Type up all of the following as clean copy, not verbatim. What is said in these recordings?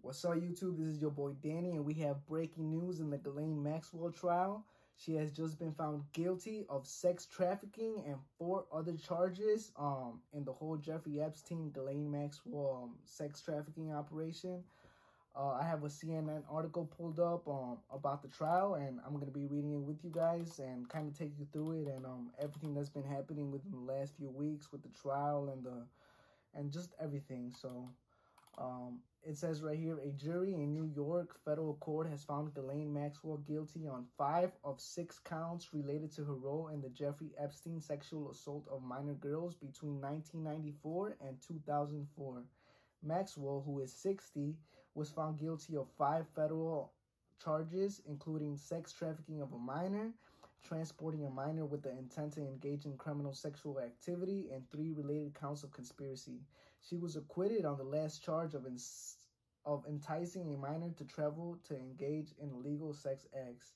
What's up, YouTube? This is your boy Danny, and we have breaking news in the Ghislaine Maxwell trial. She has just been found guilty of sex trafficking and 4 other charges in the whole Jeffrey Epstein Ghislaine Maxwell sex trafficking operation. I have a CNN article pulled up about the trial, and I'm going to be reading it with you guys and kind of take you through it and everything that's been happening within the last few weeks with the trial and just everything. So it says right here, a jury in New York federal court has found Ghislaine Maxwell guilty on 5 of 6 counts related to her role in the Jeffrey Epstein sexual assault of minor girls between 1994 and 2004. Maxwell, who is 60, was found guilty of 5 federal charges, including sex trafficking of a minor, transporting a minor with the intent to engage in criminal sexual activity, and 3 related counts of conspiracy. She was acquitted on the last charge of enticing a minor to travel to engage in illegal sex acts.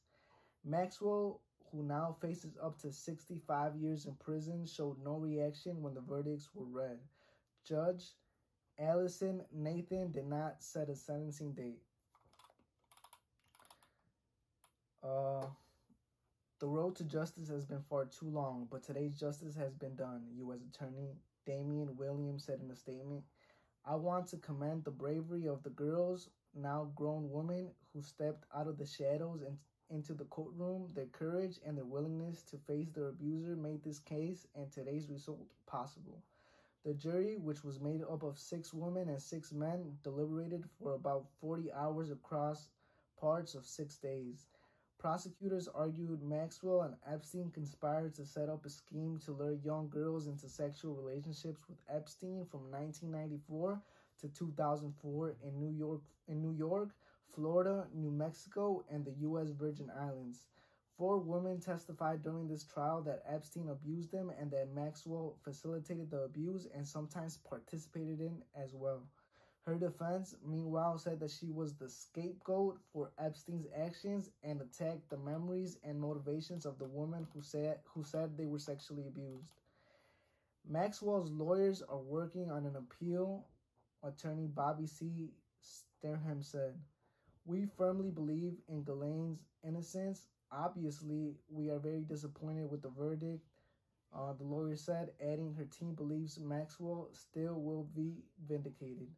Maxwell, who now faces up to 65 years in prison, showed no reaction when the verdicts were read. Judge Allison Nathan did not set a sentencing date. The road to justice has been far too long, but today's justice has been done, U.S. Attorney Damian Williams said in a statement. I want to commend the bravery of the girls, now grown women, who stepped out of the shadows and into the courtroom. Their courage and their willingness to face their abuser made this case and today's result possible. The jury, which was made up of 6 women and 6 men, deliberated for about 40 hours across parts of 6 days. Prosecutors argued Maxwell and Epstein conspired to set up a scheme to lure young girls into sexual relationships with Epstein from 1994 to 2004 in New York, Florida, New Mexico, and the U.S. Virgin Islands. 4 women testified during this trial that Epstein abused them and that Maxwell facilitated the abuse and sometimes participated in as well. Her defense, meanwhile, said that she was the scapegoat for Epstein's actions and attacked the memories and motivations of the women who said they were sexually abused. Maxwell's lawyers are working on an appeal, attorney Bobby C. Sternham said. We firmly believe in Ghislaine's innocence. Obviously, we are very disappointed with the verdict, the lawyer said, adding her team believes Maxwell still will be vindicated.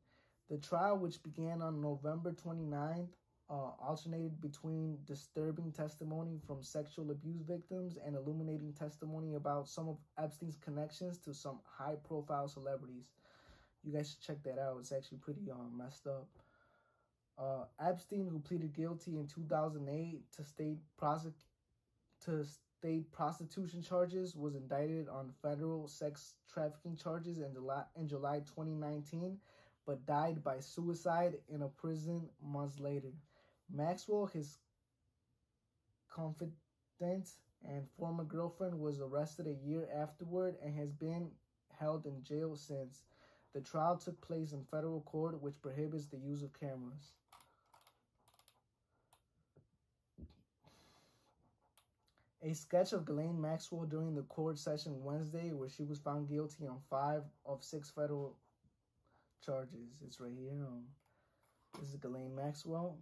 The trial, which began on November 29th, alternated between disturbing testimony from sexual abuse victims and illuminating testimony about some of Epstein's connections to some high-profile celebrities. You guys should check that out. It's actually pretty messed up. Epstein, who pleaded guilty in 2008 to state prostitution charges, was indicted on federal sex trafficking charges in July 2019, but died by suicide in a prison months later. Maxwell, his confidant and former girlfriend, was arrested a year afterward and has been held in jail since. The trial took place in federal court, which prohibits the use of cameras. A sketch of Ghislaine Maxwell during the court session Wednesday, where she was found guilty on 5 of 6 federal charges. It's right here. This is Ghislaine Maxwell.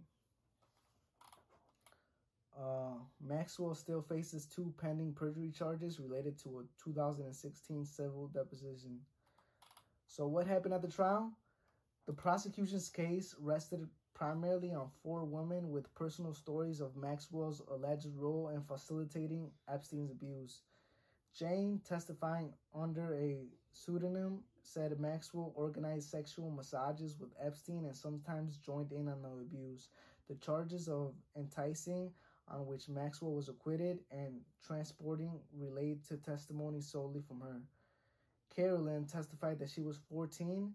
Maxwell still faces 2 pending perjury charges related to a 2016 civil deposition. So what happened at the trial? The prosecution's case rested primarily on 4 women with personal stories of Maxwell's alleged role in facilitating Epstein's abuse. Jane, testifying under a pseudonym, said Maxwell organized sexual massages with Epstein and sometimes joined in on the abuse. The charges of enticing, on which Maxwell was acquitted, and transporting relate to testimony solely from her. Carolyn testified that she was 14.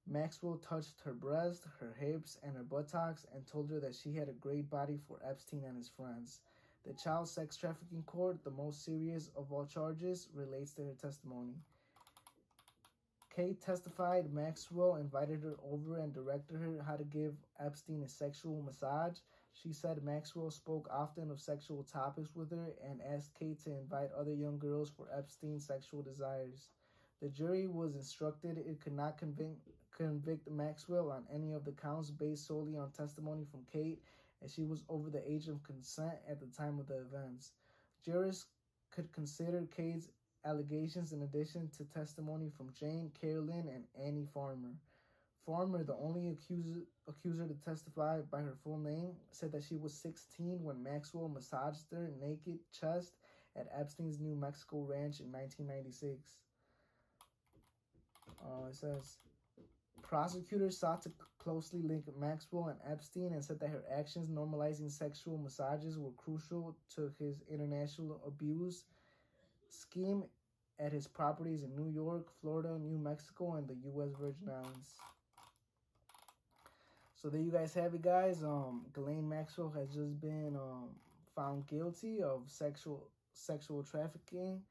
Maxwell touched her breast, her hips, and her buttocks and told her that she had a great body for Epstein and his friends. The child sex trafficking court, the most serious of all charges, relates to her testimony. Kate testified Maxwell invited her over and directed her how to give Epstein a sexual massage. She said Maxwell spoke often of sexual topics with her and asked Kate to invite other young girls for Epstein's sexual desires. The jury was instructed it could not convict Maxwell on any of the counts based solely on testimony from Kate, as she was over the age of consent at the time of the events. Jurors could consider Kate's allegations in addition to testimony from Jane, Carolyn, and Annie Farmer. Farmer, the only accuser to testify by her full name, said that she was 16 when Maxwell massaged her naked chest at Epstein's New Mexico ranch in 1996. It says, prosecutors sought to closely link Maxwell and Epstein and said that her actions normalizing sexual massages were crucial to his international abuse scheme at his properties in New York, Florida, New Mexico, and the U.S. Virgin Islands. So there you guys have it, guys. Ghislaine Maxwell has just been found guilty of sexual trafficking,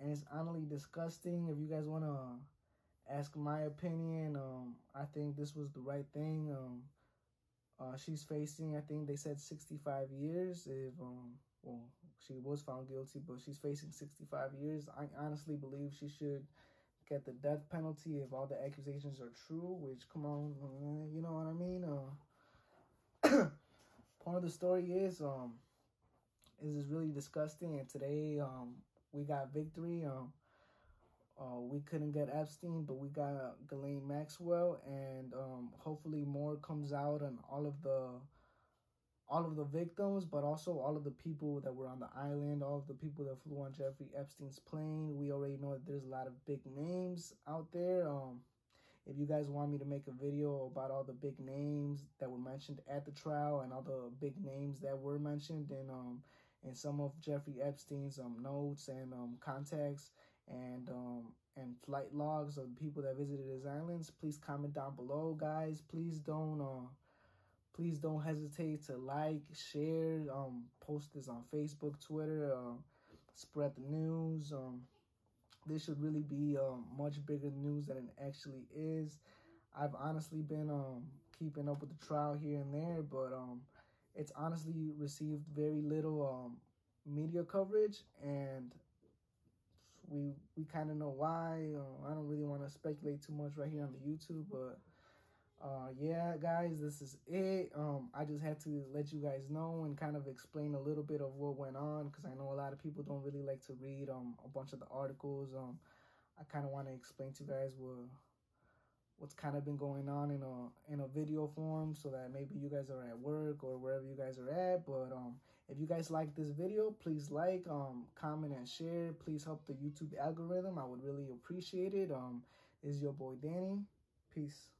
and it's honestly disgusting. If you guys want to ask my opinion, I think this was the right thing. She's facing, I think they said 65 years. If well, she was found guilty, but she's facing 65 years. I honestly believe she should get the death penalty if all the accusations are true, which, come on, you know what I mean? Point of the story is it's really disgusting, and today we got victory. We couldn't get Epstein, but we got Ghislaine Maxwell, and hopefully more comes out on all of the victims, but also all of the people that were on the island, all of the people that flew on Jeffrey Epstein's plane. We already know that there's a lot of big names out there. If you guys want me to make a video about all the big names that were mentioned at the trial and all the big names that were mentioned in some of Jeffrey Epstein's notes and contacts and flight logs of the people that visited his islands, please comment down below, guys. Please don't hesitate to like, share, post this on Facebook, Twitter, spread the news. This should really be much bigger news than it actually is. I've honestly been keeping up with the trial here and there, but it's honestly received very little media coverage, and we kind of know why. I don't really want to speculate too much right here on the YouTube, but yeah, guys, this is it. I just had to let you guys know and kind of explain a little bit of what went on, because I know a lot of people don't really like to read a bunch of the articles. I kind of want to explain to you guys what's kind of been going on in a video form, so that maybe you guys are at work or wherever you guys are at. But if you guys like this video, please like, comment, and share. Please help the YouTube algorithm. I would really appreciate it. This is your boy Danny. Peace.